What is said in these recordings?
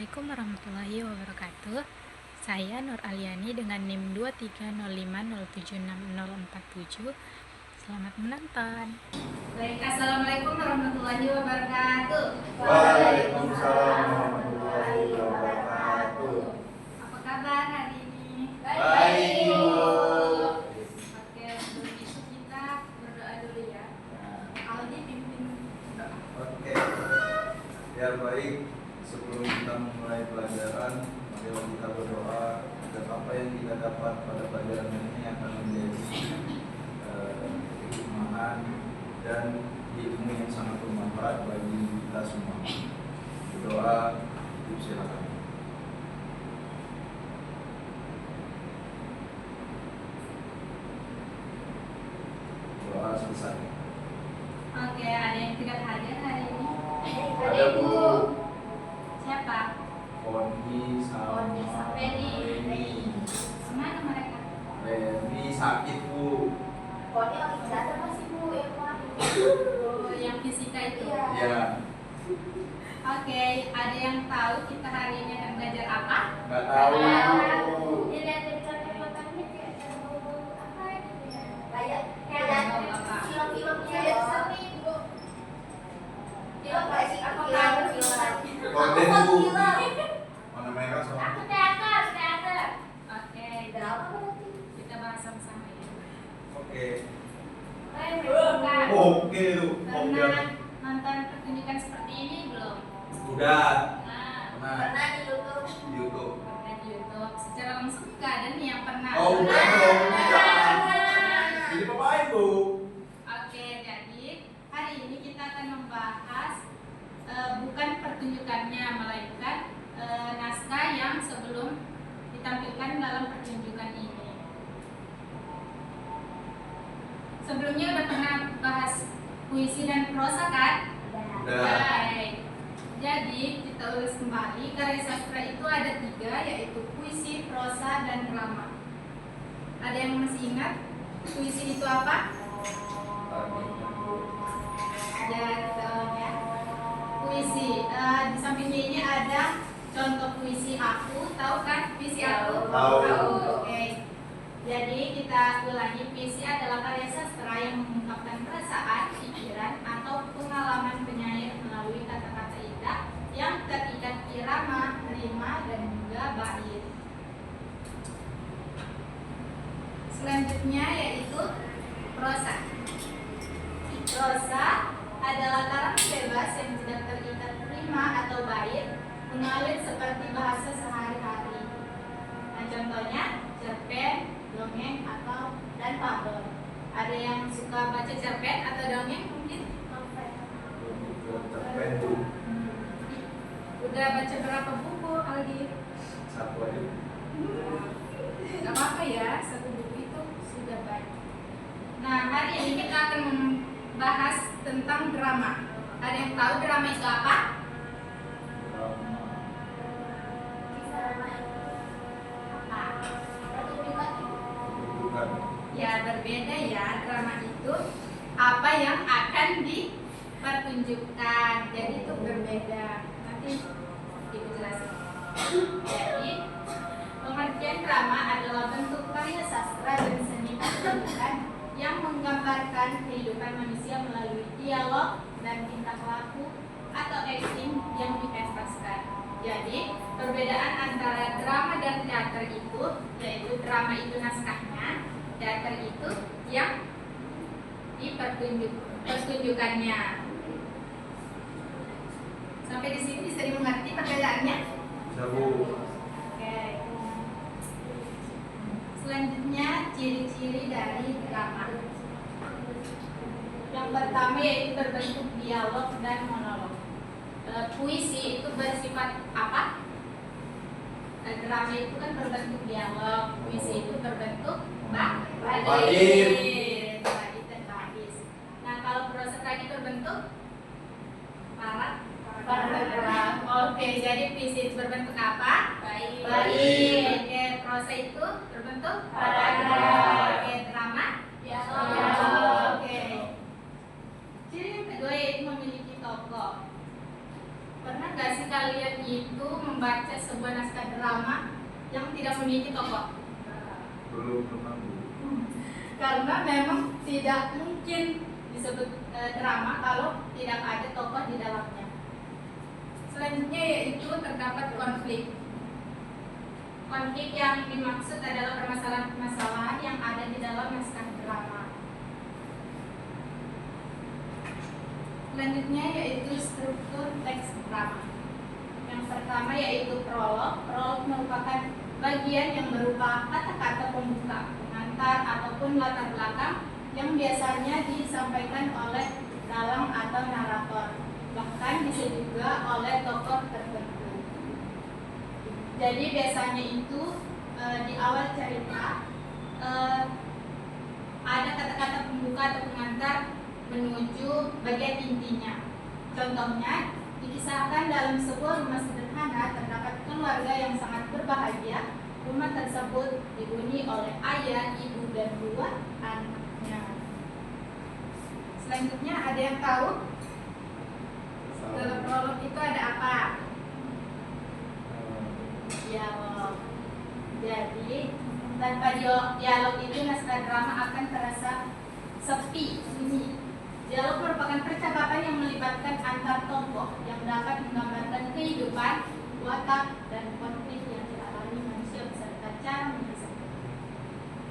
Assalamualaikum warahmatullahi wabarakatuh. Saya Nur Aliani dengan NIM 23050760047. Selamat menonton. Baik, Assalamualaikum warahmatullahi wabarakatuh. Waalaikumsalam warahmatullahi wabarakatuh. Apa kabar hari ini? Baik, Ibu. Oke, sebelum itu kita berdoa dulu ya. Aldi pimpin doa. Oke. Biar baik, sebelum kita memulai pelajaran, mari kita berdoa agar apa yang kita dapat pada pelajaran ini akan menjadi hikmahan dan ilmu yang sangat bermanfaat bagi kita semua. Berdoa, silakan. Doa selesai. Oke, ada yang tidak hadir hari ini? Ada, Bu. Siapa? Poni sama Reni. Kemana mereka? Reni sakit, Bu. Oh, yang fisika itu. Ya, Oke, ada yang tahu kita hari ini akan belajar apa? nggak tahu. Konten, Bu. Warna merah sama Oke, kita bahas sama-sama ya. Oke. Pernah Oke, lu. Oke. nonton pertunjukan seperti ini belum? Udah. Nah, Pernah di YouTube. pernah di YouTube. Secara langsung nggak ada nih yang pernah. Oh, udah dong. Jadi pemain, Bu. Oke, jadi hari ini kita akan membahas bukan pertunjukannya, melainkan naskah yang sebelum ditampilkan dalam pertunjukan ini. Sebelumnya udah pernah bahas puisi dan prosa kan? Udah. Baik. Jadi kita ulas kembali, karya sastra itu ada 3, yaitu puisi, prosa, dan drama. Ada yang masih ingat puisi itu apa? Ya, kita ulang ya. Puisi, di sampingnya ini ada contoh puisi aku, tahu kan puisi aku? Tahu. Oke. Jadi kita ulangi, puisi adalah karya sastra yang mengungkapkan perasaan, pikiran, atau pengalaman penyair melalui kata-kata indah yang terikat irama, rima, dan juga bait. Selanjutnya yaitu prosa. Prosa adalah karangan bebas yang tidak terikat rima atau bait, mengalir seperti bahasa sehari-hari. Nah, contohnya cerpen, dongeng, atau dan fabel. Ada yang suka baca cerpen atau dongeng mungkin? Cerpen, Bu. Udah baca berapa buku, Aldi? Satu aja. Gak apa-apa ya, 1 buku itu sudah baik. Nah, hari ini kita akan membahas tentang drama. Ada yang tahu drama itu apa? Bukan. Ya, berbeda ya. Drama itu apa yang akan dipertunjukkan. Jadi itu berbeda. Nanti Ibu jelasin. Jadi pengertian drama adalah bentuk karya sastra dan seni pertunjukan yang menggambarkan kehidupan manusia melalui dialog dan tingkah laku atau acting yang dipentaskan. Jadi perbedaan antara drama dan teater itu, yaitu drama itu naskahnya, teater itu yang pertunjukannya. Sampai di sini bisa dimengerti perbedaannya? Bisa, Bu. Oke. Selanjutnya ciri-ciri dari drama. Yang pertama yaitu berbentuk dialog dan monolog. Puisi itu bersifat apa? Drama itu kan berbentuk dialog, puisi itu berbentuk bait. Bait dan bait. Nah, kalau prosa tadi berbentuk paragraf. Oke, jadi puisi itu berbentuk apa? Bait. Oke, prosa itu berbentuk paragraf. Oke, drama? Dialog. Oke. Ciri yang kedua yaitu memiliki tokoh. Pernah gak sih kalian itu membaca sebuah naskah drama yang tidak memiliki tokoh? Belum pernah Bu. Karena memang tidak mungkin disebut drama kalau tidak ada tokoh di dalamnya. Selanjutnya yaitu terdapat konflik. Konflik yang dimaksud adalah permasalahan-permasalahan yang ada di dalam naskah drama. Selanjutnya yaitu struktur teks drama. Yang pertama yaitu prolog. Prolog merupakan bagian yang berupa kata-kata pembuka, pengantar ataupun latar belakang yang biasanya disampaikan oleh dalang atau narator, bahkan bisa juga oleh tokoh tertentu. Jadi biasanya itu di awal cerita ada kata-kata pembuka atau pengantar menuju bagian intinya. Contohnya, dikisahkan dalam sebuah rumah sederhana terdapat keluarga yang sangat berbahagia. Rumah tersebut dihuni oleh ayah, ibu, dan 2 anaknya. Selanjutnya ada yang tahu dalam prolog itu ada apa? Dialog. Jadi tanpa dialog itu naskah drama akan terasa sepi, sunyi. Dialog merupakan percakapan yang melibatkan antar tokoh yang dapat menggambarkan kehidupan, watak, dan konflik yang dialami manusia beserta cara menyelesaikan.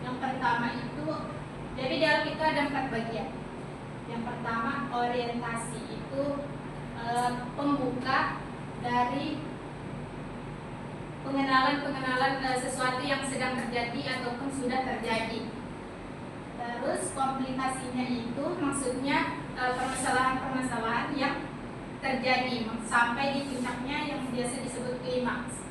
Yang pertama itu, jadi dialog itu ada 4 bagian. Yang pertama orientasi, itu pembuka dari pengenalan sesuatu yang sedang terjadi ataupun sudah terjadi. Terus komplikasinya itu maksudnya permasalahan-permasalahan yang terjadi sampai di puncaknya yang biasa disebut klimaks.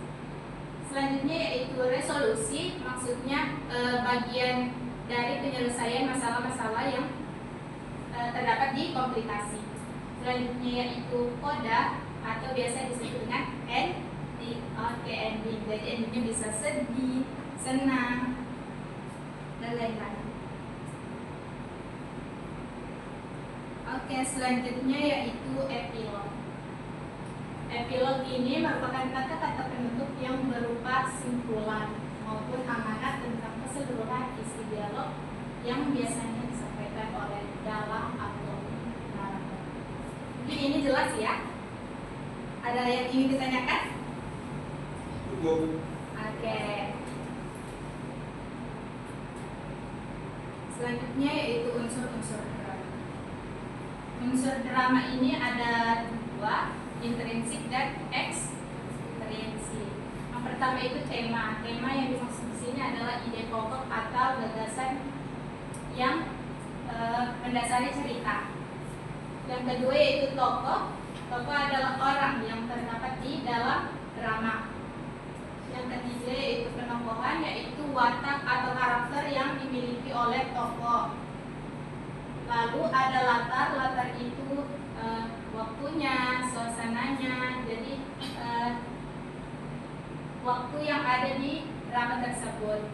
Selanjutnya yaitu resolusi, maksudnya bagian dari penyelesaian masalah-masalah yang terdapat di komplikasi. Selanjutnya yaitu koda atau biasa disebut dengan ending. Ending. Jadi endingnya bisa sedih, senang, dan lain-lain. Selanjutnya yaitu epilog. Epilog ini merupakan kata-kata penutup yang berupa simpulan maupun amanat tentang keseluruhan isi dialog yang biasanya disampaikan oleh dalang atau narator. Mungkin ini jelas ya? Ada yang ingin ditanyakan? Cukup. Oke. Selanjutnya yaitu unsur-unsur drama. Unsur drama ini ada 2, intrinsik dan ekstrinsik. Yang pertama itu tema. Tema yang dimaksud di sini adalah ide pokok atau gagasan yang mendasari cerita. Yang kedua yaitu tokoh. Tokoh adalah orang yang terdapat di dalam drama. Yang ketiga yaitu penokohan, yaitu watak atau karakter yang dimiliki oleh tokoh. Lalu ada latar itu waktunya, suasananya, jadi waktu yang ada di drama tersebut.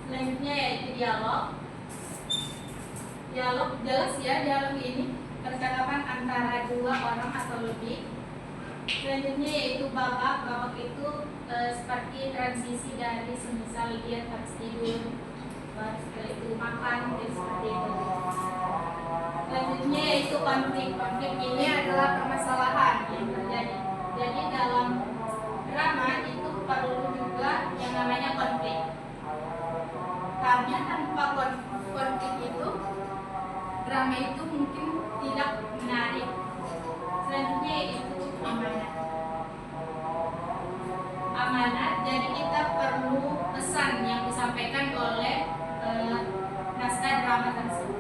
Selanjutnya yaitu dialog. Dialog jelas ya, dialog ini percakapan antara 2 orang atau lebih. Selanjutnya yaitu babak. Babak itu seperti transisi dari semisal dia harus tidur, baru setelah itu makan, dan seperti itu. Selanjutnya yaitu konflik. Konflik ini adalah permasalahan yang terjadi. Jadi dalam drama itu perlu juga yang namanya konflik. Karena tanpa konflik itu drama itu mungkin tidak menarik. Selanjutnya yaitu amanat. Amanat, jadi kita perlu pesan yang disampaikan oleh naskah drama tersebut.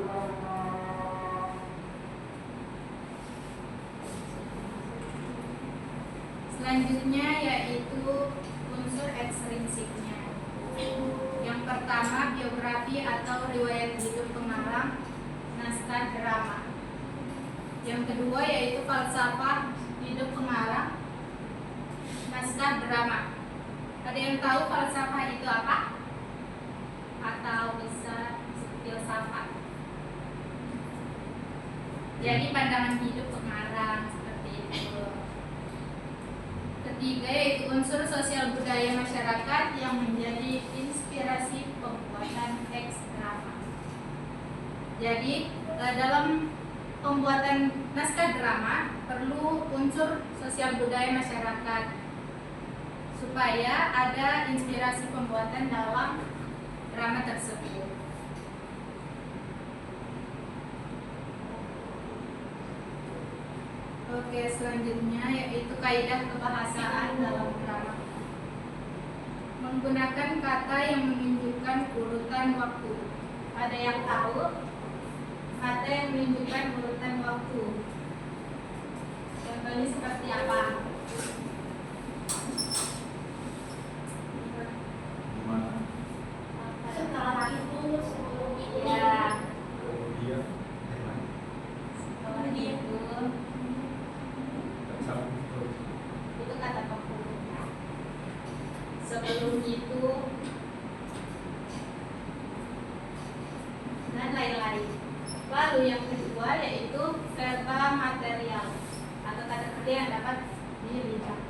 Selanjutnya yaitu unsur ekstrinsiknya. Yang pertama biografi atau riwayat hidup pengarang naskah drama. Yang kedua yaitu falsafah hidup pengarang naskah drama. Ada yang tahu falsafah itu apa? Atau bisa filsafat. Jadi pandangan hidup pengarang seperti itu. ketiga yaitu unsur sosial budaya masyarakat yang menjadi inspirasi pembuatan teks drama. Jadi dalam pembuatan naskah drama perlu unsur sosial budaya masyarakat supaya ada inspirasi pembuatan dalam drama tersebut. Oke, selanjutnya yaitu kaidah kebahasaan dalam drama. Menggunakan kata yang menunjukkan urutan waktu. Ada yang tahu? Kata yang menunjukkan urutan waktu. Contohnya seperti apa? Gimana? Setelah itu, sebelum itu. Ya. Dia. Setelah itu. Itu kata pembuka. Sebelum itu dan lain-lain. Lalu yang kedua yaitu verba material atau kata kerja yang dapat dilihat.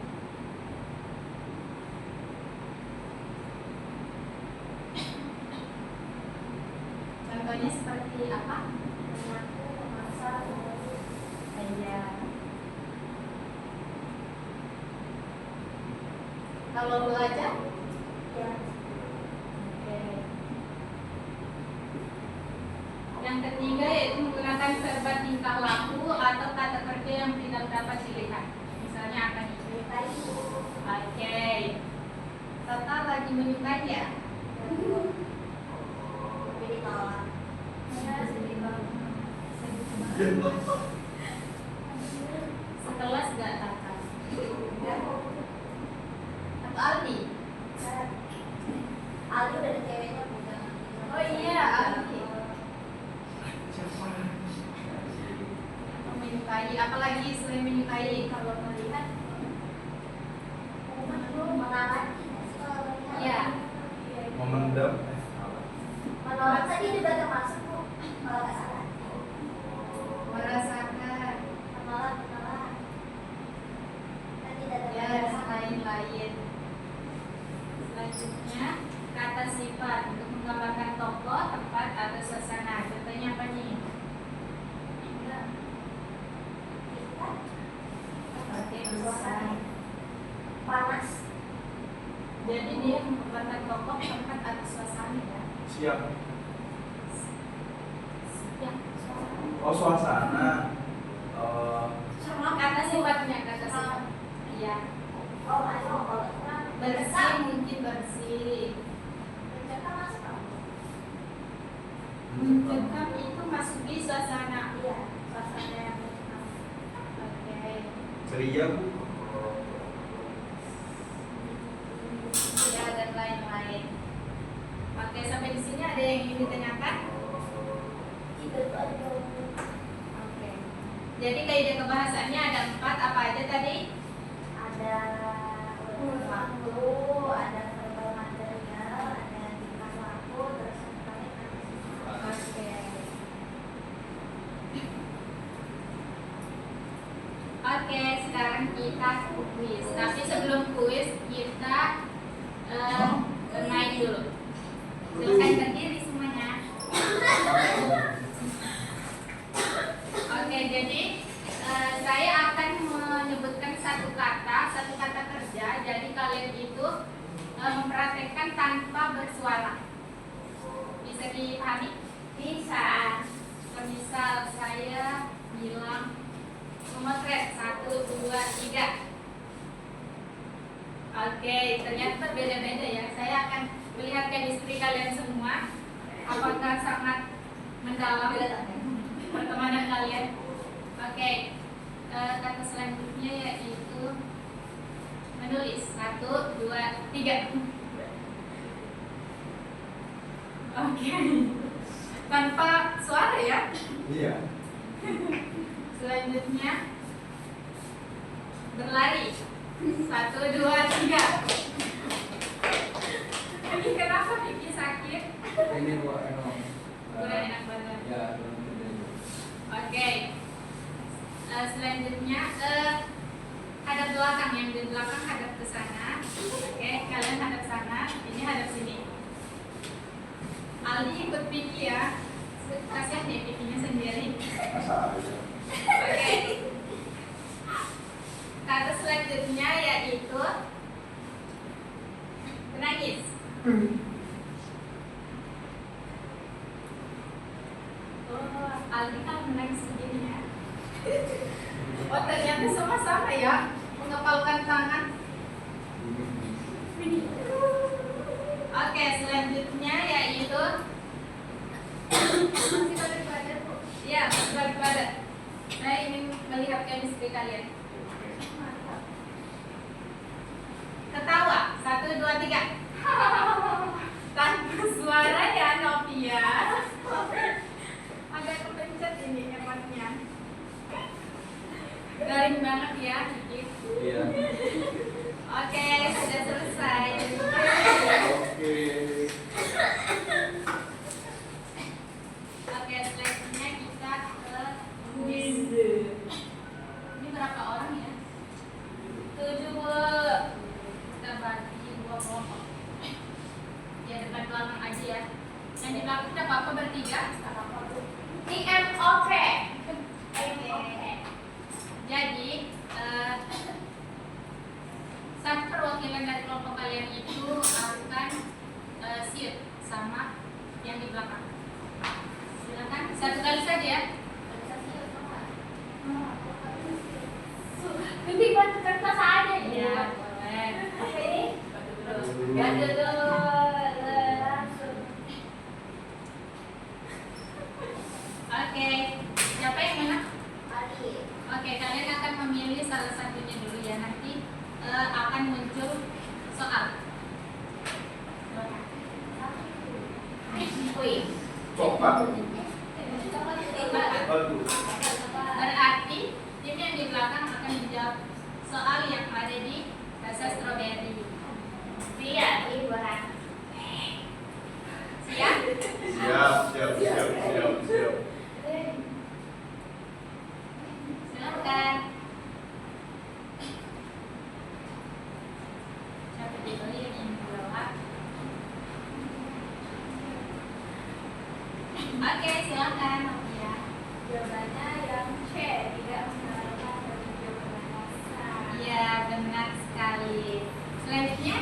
Contohnya seperti apa? Mengaku, memasak, iya. Kalau belajar? Ya. Oke. Yang ketiga yaitu menggunakan verba tingkah laku atau kata kerja yang tidak dapat dilihat. Misalnya apa nih? Menyukai. Oke. Tata lagi menyukai ya? Tapi ditolak. Sekelas gak Tata? Atau Aldi? Aldi udah ada ceweknya bukan? Oh iya, Aldi. Atau menyukai, apalagi selain menyukai kalau melihat? Mengamati. Iya. Memendam. Menolak tadi juga termasuk Bu, kalau nggak salah. Merasakan. Menolak. Kan tidak termasuk. Ya, lain-lain. Selanjutnya kata sifat untuk menggambarkan tokoh, tempat atau suasana. Contohnya apa nih? Oke, suasana. Panas. Jadi dia menggambarkan tokoh, tempat atau suasana ya. Siap. Ya, suasana. Oh, suasana. Sama kata sifatnya, kata sifat. Iya. Oh, bersih, mungkin bersih. Mencekam masuk. Mencekam itu masuk di suasana. Iya, suasana yang mencekam. Oke. Ceria, Bu. Ya, dan lain-lain. Oke, sampai di sini ada yang ingin ditanyakan? Oke. Jadi kaidah kebahasaannya ada 4, apa aja tadi? Ada waktu, ada verbal material, ada tingkah laku, terus oke. Oke, sekarang kita kuis. Tapi sebelum kuis kita main dulu. Silakan berdiri semuanya. Oke, jadi saya akan menyebutkan satu kata kerja. Jadi kalian itu mempraktekkan tanpa bersuara. Bisa dipahami? Bisa. Misal saya bilang memotret 1, 2, 3. Oke, ternyata berbeda-beda ya. Saya akan melihat chemistry kalian semua. Apakah sangat mendalam pertemanan kalian? Oke, kata selanjutnya yaitu menulis 1, 2, 3. Oke, tanpa suara ya? Iya. Selanjutnya berlari 1, 2, 3. Ini kenapa Vicky sakit? Ini buat Kurang enak badan. Ya, Oke. Selanjutnya hadap belakang, yang di belakang hadap Oh, Aldi kan menangis begini ya. Oh, ternyata sama-sama ya, mengepalkan tangan. Oke, selanjutnya yaitu masih pada Bu. Iya, masih pada. Saya ingin melihat chemistry kalian. Ketawa, 1, 2, 3. Tanpa suara ya Novia. Agak kepencet ini emotnya. Garing banget ya, Kiki. Iya. Oke, sudah selesai. Oke. Oke, selanjutnya kita ke kuis. Ini berapa orang ya? 7 Bu. Kita bagi 2 kelompok. Ya, depan belakang aja ya. Yang di belakang tidak apa-apa bertiga. TM oke. Jadi, satu perwakilan dari kelompok kalian itu akan siut sama yang di belakang. Silakan, satu kali saja ya. Nanti buat kertas aja Iya, ya. boleh. Apa ini? Ya dulu. Oke, siapa yang mana? Ali. Oke, kalian akan memilih salah satunya dulu ya. Nanti akan muncul soal. Wih. Coklat. Coklat. Aduh. Berarti tim yang di belakang akan menjawab soal yang ada di rasa stroberi. Iya, liburan. Siap? Siap. Silakan. Siapa dulu yang ingin menjawab? Oke, silakan. Ya. Jawabannya yang C, tidak mengharapkan dari jawaban dasar. Iya, benar sekali. Selanjutnya,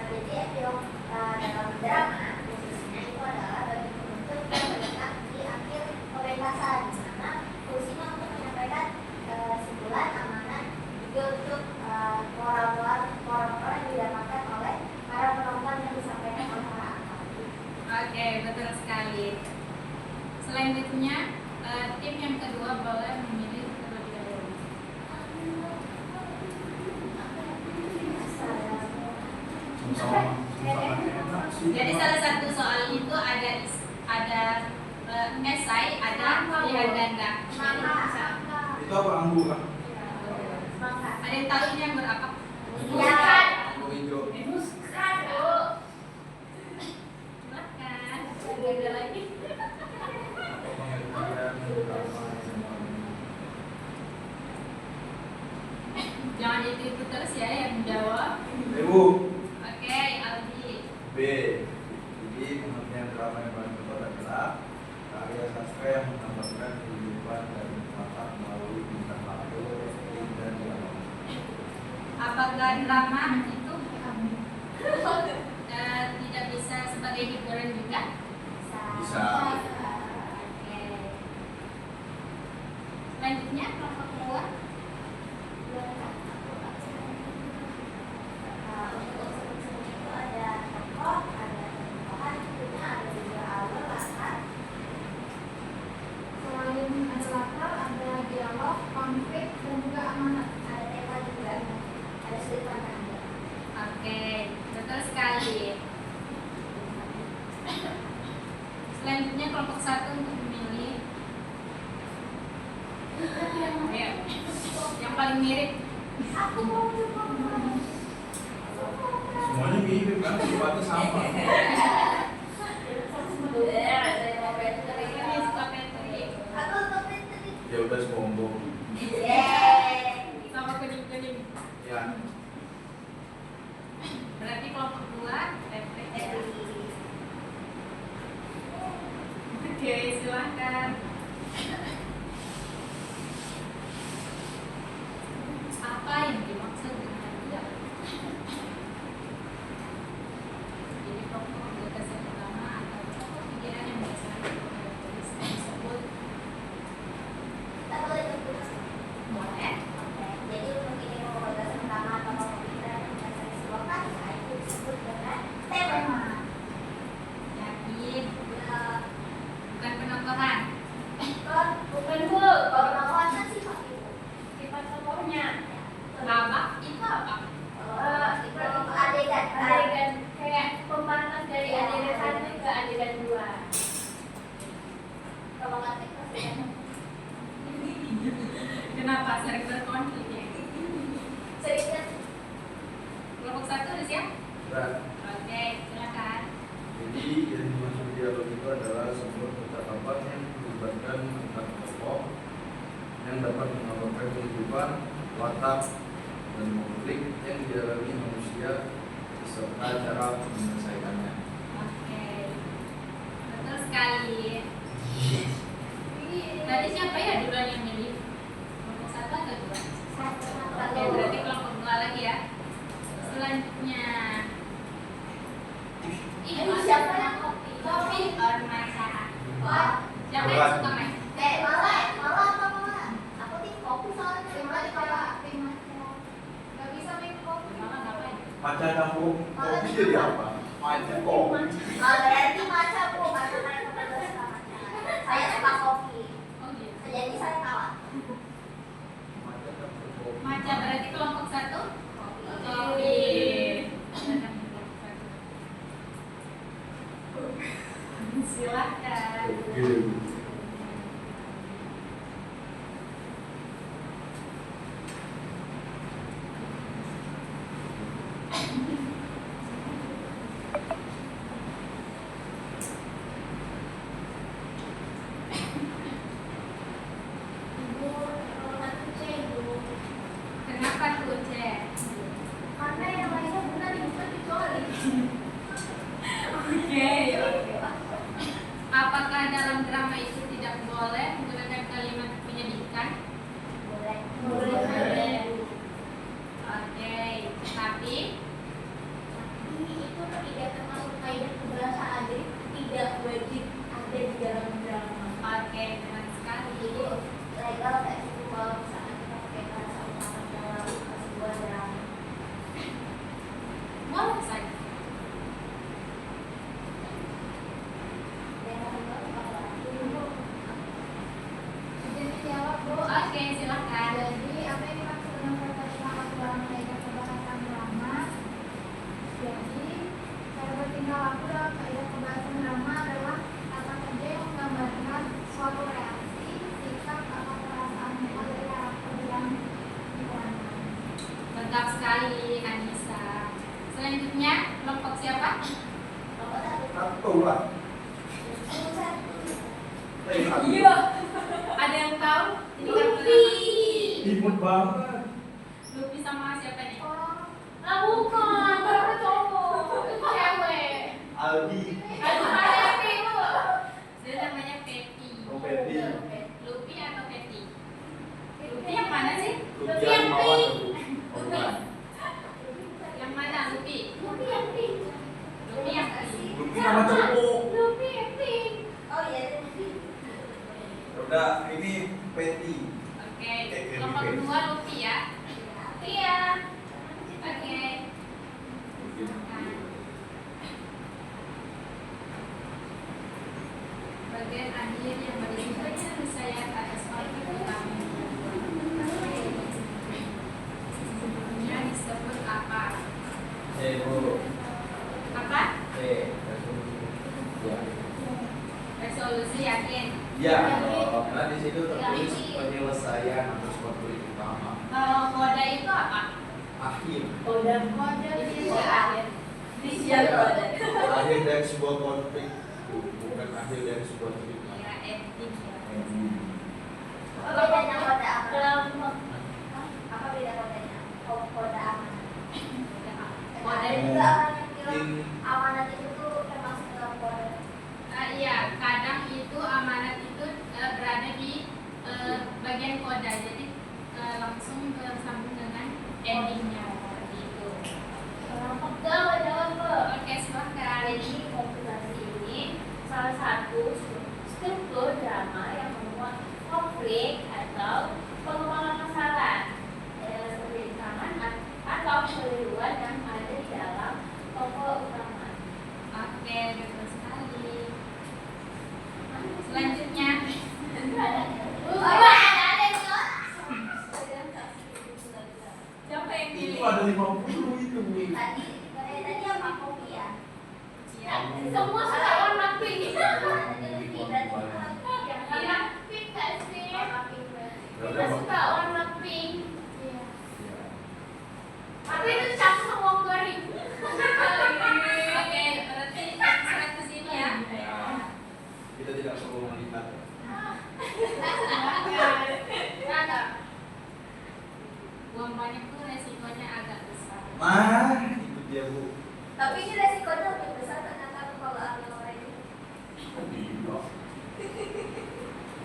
Jadi dalam drama khususnya itu adalah bagi penuntut yang terletak di akhir pementasan, di mana fungsinya untuk menyampaikan kesimpulan amanat juga untuk moral-moral yang didapatkan oleh para penonton yang disampaikan oleh para aktor. oke, betul sekali. Selanjutnya, tim yang kedua boleh memilih terlebih dahulu. Jadi salah satu soal itu ada esai, ada pilihan ganda. Itu apa anggur kan? Ada yang tahu ini yang berapa? Anggur hijau. Silakan. Ada lagi. Apa pengertian drama? Jangan itu terus ya yang menjawab. Ibu. Oke, Aldi. B. Jadi pengertian drama yang paling tepat adalah karya sastra yang menambahkan kehidupan dan watak melalui bintang tamu, akting dan dialog. Apakah drama itu tidak bisa sebagai hiburan juga? Bisa. Oke. Selanjutnya kelompok kedua. Untuk unsur-unsur itu ada tokoh, ada tokohan, tentunya ada juga alur latar. Selain ada latar, ada dialog, konflik, dan juga amanat. Ada tema juga, ada sudut pandang juga. Oke, betul sekali. Selanjutnya kelompok satu untuk memilih yang paling mirip. Aku mau coba. Semuanya mirip kan, sifatnya sama. Ini strawberry Aku tapi tadi. Ya udah SpongeBob. sama kuning-kuning. Ya. Berarti kelompok dua Tetri. Oke, silahkan. Apa yang dimaksud dengan dialog? Jadi sering berkonflik ya. Sedikit. Kelompok 1 udah siap? Nah, Oke, silakan. jadi yang dimaksud dialog itu adalah sebuah percakapan yang melibatkan antar tokoh yang dapat mengabarkan kehidupan, watak, dan konflik yang dialami manusia serta cara menyelesaikannya. Oke, betul sekali. Tadi siapa ya duluan yang milih? Kelompok 1 atau 2? Oke, berarti kelompok 2 lagi ya. Selanjutnya, Siapa yang kopi? kopi or matcha? Wah. Siapa yang suka matcha? Malah apa malah? Aku tim kopi soalnya. Cuma kalau tim matcha nggak bisa minum kopi. Mama ngapain? Maca campur kopi jadi apa? Maca kopi. Berarti matcha bu, karena saya suka matcha. Saya suka kopi. Oh gitu. Jadi saya kalah. Maca campur kopi. Matcha berarti kelompok 1? Kopi. Silahkan. Oke. Ibu, aku ibu. Kenapa tuh, Cek? Karena yang lainnya benar dibuka kecuali. Oke. Apakah dalam drama itu tidak boleh menggunakan kalimat menyedihkan? Boleh. Boleh. Oke, tapi Ini itu tidak termasuk kaidah kebahasaan, jadi tidak wajib ada di dalam drama. oke, benar sekali. Jadi legal kayak gitu kalau misalnya kita pakai bahasa utama dalam sebuah drama. Boleh saja. Jadi jawab bu. Oke, silakan. Jadi apa yang dimaksud dengan pertanyaan aturan kaidah kebahasan drama? Jadi cara bertingkah laku dalam kaidah kebahasan drama adalah kata kerja yang menggambarkan suatu reaksi, sikap atau perasaan dari karakter yang diperankan. Lengkap sekali, Anissa. Selanjutnya, kelompok siapa? Nomor satu. Satu lah. Nomor satu. Iya. Ada yang tahu? Ini kan Imut banget. Lupi sama siapa nih? Oh, Bukan, baru cowok. Cewek. Aldi. Aduh, ada Pepi, Bu. Dia namanya Pepi. Oh, Pepi. Lupi atau Pepi? Lupi yang mana sih? Lupi yang mawar. Oh, bukan. Yang mana Lupi? Lupi yang pink. Lupi yang pink. Lupi nama cowok. Lupi yang pink. Oh iya, Lupi. Udah, ini Peti. Oke, kelompok 2 Lupi ya. Iya. Oke. Bagian akhir yang berikutnya saya atas topik utama. Sebelumnya disebut apa? Bu. Apa? Ya. Resolusi yakin. Ya, karena di situ tertulis penyelesaian atas konflik utama. Kalau koda itu apa? Akhir. Koda itu akhir. Inisial Ya, koda. akhir dari sebuah konflik, bukan akhir dari sebuah cerita. Ya, ending ya. Apa bedanya kode amanah? Apa beda kodenya? Kode amanah. Kode Ada itu. juga orang yang bilang amanat itu tuh termasuk dalam kode. Iya, kadang itu amanat itu berada di bagian koda, jadi langsung tersambung dengan endingnya seperti itu. Oke, silakan. Jadi kompilasi ini salah satu struktur drama yang memuat konflik atau pengembangan masalah seperti tangan atau kekeliruan yang ada di dalam tokoh utama. Oke, betul sekali. Selanjutnya, siapa yang Itu pilih? ada 50 itu. Tadi apa kopi ya? Ya, Semua suka warna pink. Berarti Yang warna pink gak sih? warna pink berarti. Kita suka warna pink. Iya. Ya. Tapi itu cakep wong 2000. Oke, berarti seret ke sini ya. Ya. Kita tidak perlu melihat. Silakan. Buang banyak tuh resikonya agak besar. Mah, itu dia Bu. Tapi ini resikonya lebih besar ternyata kalau ambil orang ini. Iya.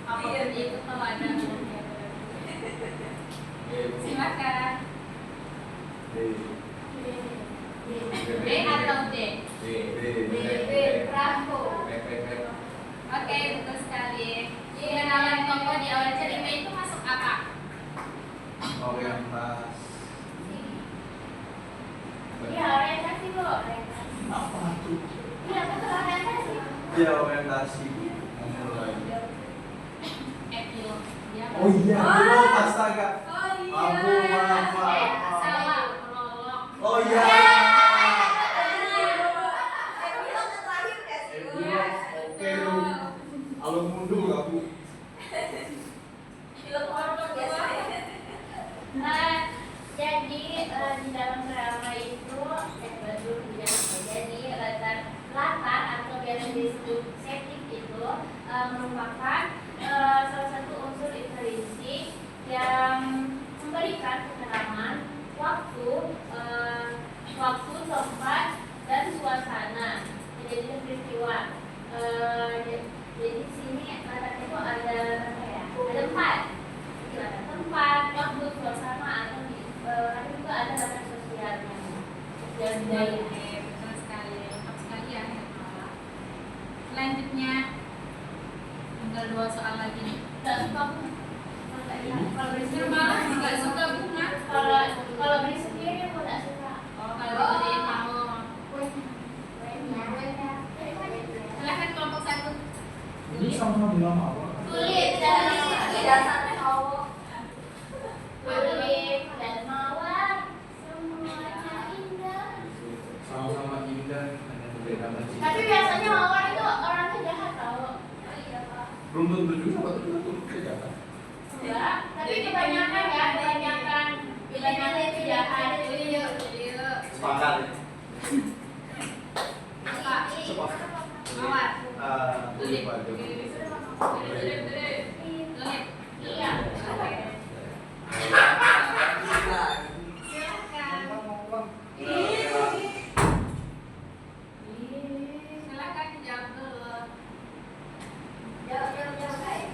Apapun itu kalau ada uangnya. Silakan. B. B atau D? B. Bravo. Oke, betul sekali. Pengenalan tokoh di awal cerita itu masuk apa? Orientasi. Iya, orientasi Bu. Apa tuh? Iya, betul orientasi. Ya orientasi memulai. Epilog. Ya, Oh iya, belum astaga. Oh iya. Maaf. Salah. Prolog. Oh iya. Epilog terakhir nggak sih? Iya, Oke, betul. alun mundur aku. Film horor biasanya. Jadi di dalam drama itu jadi latar atau biasa disebut setting itu merupakan salah satu unsur intrinsik yang memberikan keterangan waktu, tempat dan suasana. Jadi peristiwa. Jadi di sini latar itu ada apa ya? Ada 4. Ada tempat, waktu, suasana, atau ada juga ada data sosialnya. Sosial budaya. Oke, betul sekali. Lengkap sekali ya. Selanjutnya tinggal 2 soal lagi nih. Nggak suka bunga. Kalau beri sendiri Malah nggak suka bunga. kalau beri sendiri aku nggak suka. Oh, kalau dibeliin mau. Kuenya. Silahkan kelompok 1. Ini sama bilang apa? Kulit dan Tidak sampai cowok. kulit dan mawar semuanya indah. Sama-sama indah, hanya berbeda macam. Tapi biasanya mawar itu orangnya jahat tau. Oh iya Pak. Belum tentu juga, waktu itu tuh kejahatan. Enggak, tapi kebanyakan ya, kebanyakan itu jahat. Iya. Sepakat. Apa? Sepakat. Mawar. Kulit Pak Joko. Tulis. Iya. Silakan dijawab dulu. Jauh guys.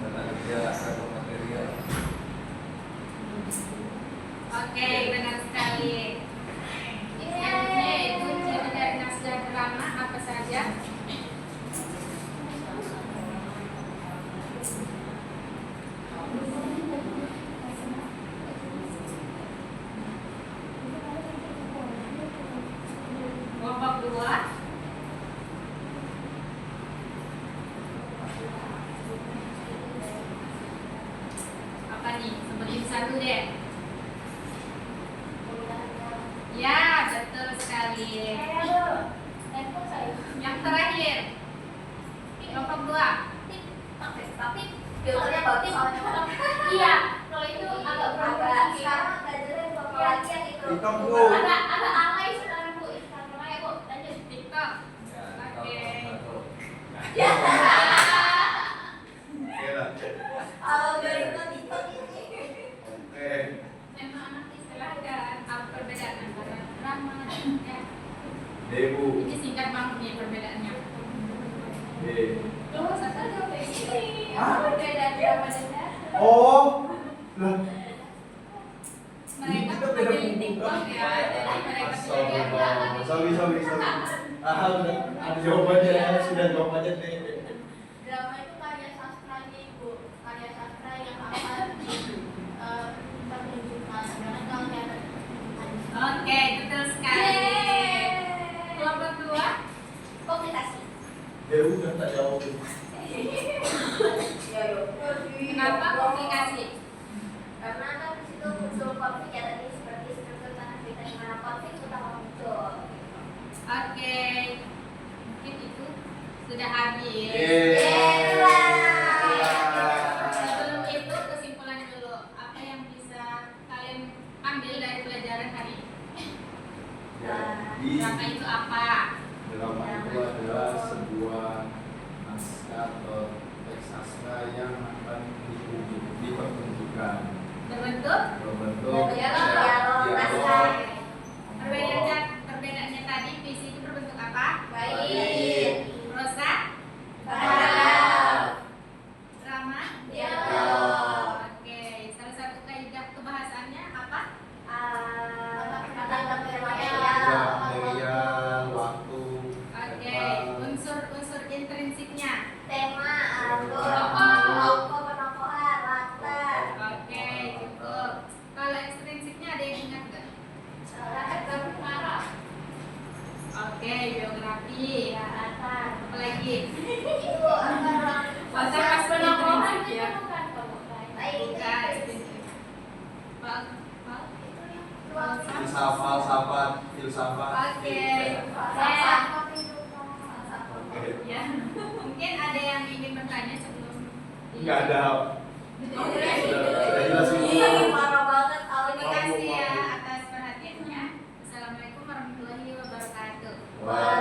Tata kerja atau material. Oke, benar sekali. Selanjutnya itu ciri dari naskah drama apa saja? Kelompok 2. Apa nih? Sebutin 1 deh. Ya, betul sekali. Yang terakhir, kelompok 2. Tapi filternya bagus soalnya. Iya, kalau itu agak Agak sekarang agak jelek bapak lagi yang itu. TikTok, Bu. agak alay sekarang Bu. Instagram aja Bu, lanjut. TikTok. Ya, oke lah. Algoritma TikTok ini. Oke. Memang anak silahkan. Apa perbedaan antara drama dan ya. Debu. Ini singkat banget nih perbedaannya. D. Loh, satu dong kayak gini. Hah? Beda drama dan drama. Oh. Lah. Mereka Kita beda memilih buku, TikTok kan? ya, jadi mereka Sorry, tidak sorry. Udah ada jawabannya ya, sudah jawab aja deh. Drama itu karya sastranya Ibu, karya sastra yang akan dipertunjukkan. Sedangkan kalau teater Oke, betul sekali. Kelompok 2. Komunikasi. Debu udah tak jawab. Ya yo. Kenapa komplikasi? Karena kan di situ muncul konflik ya tadi seperti struktur tanah kita di mana konflik utama muncul. Oke, mungkin itu sudah habis. Yeay. Jadi Drama itu apa? drama itu adalah sebuah naskah atau teks naskah yang akan dipertunjukkan Berbentuk berbentuk Dialog naskah. perbedaannya tadi puisi itu berbentuk apa? Bait. Prosa, Dialog. drama, Dialog. Oke, salah satu kaidah kebahasaannya apa? material, waktu, Oke, unsur intrinsiknya. Tema, penokohan, latar. Oke, cukup. Kalau ekstrinsiknya ada yang ingat nggak? Oke, biografi. Apa lagi? Masa pas intrinsik ya? Bukan ekstrinsik. filsafat. Oke. Ya, mungkin ada yang ingin bertanya sebelum Nggak ada. Sudah jelas ini. Parah banget Terima kasih ya atas perhatiannya. Assalamualaikum warahmatullahi wabarakatuh. Wah.